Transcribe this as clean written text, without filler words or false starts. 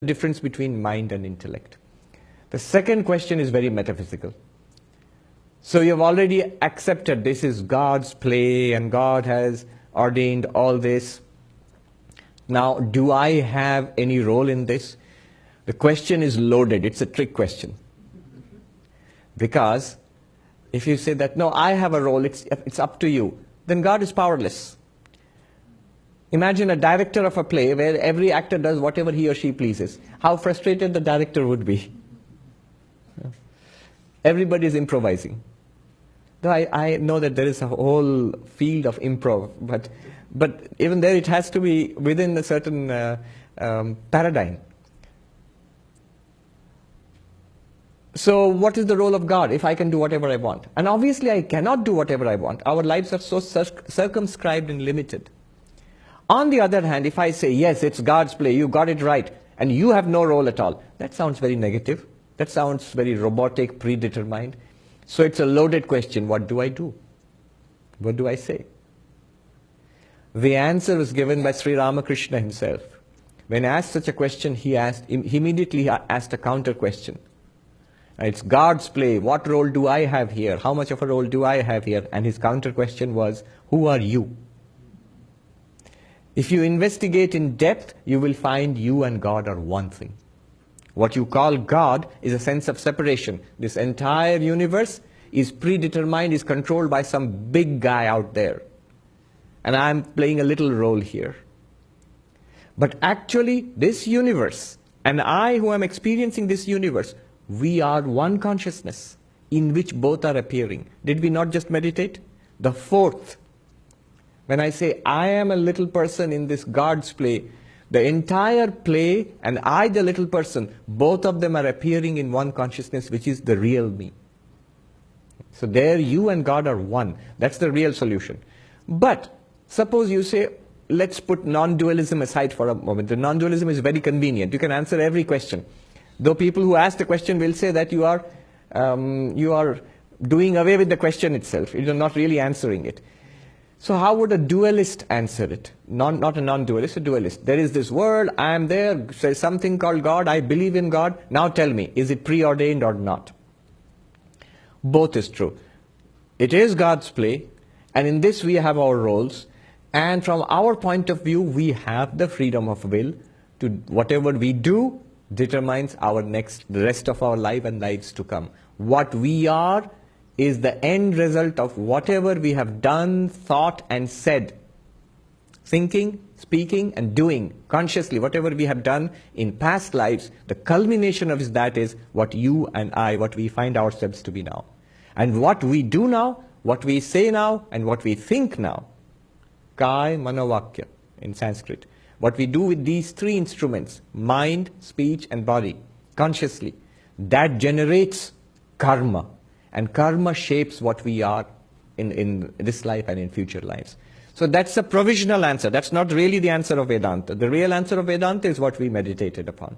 difference between mind and intellect. The second question is very metaphysical. So you've already accepted this is God's play and God has ordained all this. Now, do I have any role in this? The question is loaded. It's a trick question. Because if you say that, no, I have a role, it's up to you, then God is powerless. Imagine a director of a play where every actor does whatever he or she pleases. How frustrated the director would be. Everybody is improvising. Though I know that there is a whole field of improv, but even there it has to be within a certain paradigm. So what is the role of God if I can do whatever I want? And obviously I cannot do whatever I want. Our lives are so circumscribed and limited. On the other hand, if I say, yes, it's God's play, you got it right, and you have no role at all, that sounds very negative. That sounds very robotic, predetermined. So it's a loaded question. What do I do? What do I say? The answer was given by Sri Ramakrishna himself. When asked such a question, he immediately asked a counter question. It's God's play. What role do I have here? How much of a role do I have here? And his counter question was, who are you? If you investigate in depth, you will find you and God are one thing. What you call God is a sense of separation. This entire universe is predetermined, is controlled by some big guy out there. And I'm playing a little role here. But actually, this universe, and I who am experiencing this universe, we are one consciousness in which both are appearing. Did we not just meditate? The fourth. When I say I am a little person in this God's play, the entire play and I, the little person, both of them are appearing in one consciousness, which is the real me. So there you and God are one. That's the real solution. But suppose you say, let's put non-dualism aside for a moment. The non-dualism is very convenient. You can answer every question. Though people who ask the question will say that you are doing away with the question itself. You're not really answering it. So how would a dualist answer it? Not a non-dualist, a dualist. There is this world, I am there, there's something called God, I believe in God. Now tell me, is it preordained or not? Both is true. It is God's play, and in this we have our roles. And from our point of view, we have the freedom of will to whatever we do determines the rest of our life and lives to come. What we are is the end result of whatever we have done, thought and said. Thinking, speaking and doing consciously, whatever we have done in past lives, the culmination of that is what you and I, what we find ourselves to be now. And what we do now, what we say now and what we think now, Kaya, Mano, Vakya in Sanskrit. What we do with these three instruments, mind, speech and body, consciously, that generates karma. And karma shapes what we are in this life and in future lives. So that's a provisional answer. That's not really the answer of Vedanta. The real answer of Vedanta is what we meditated upon.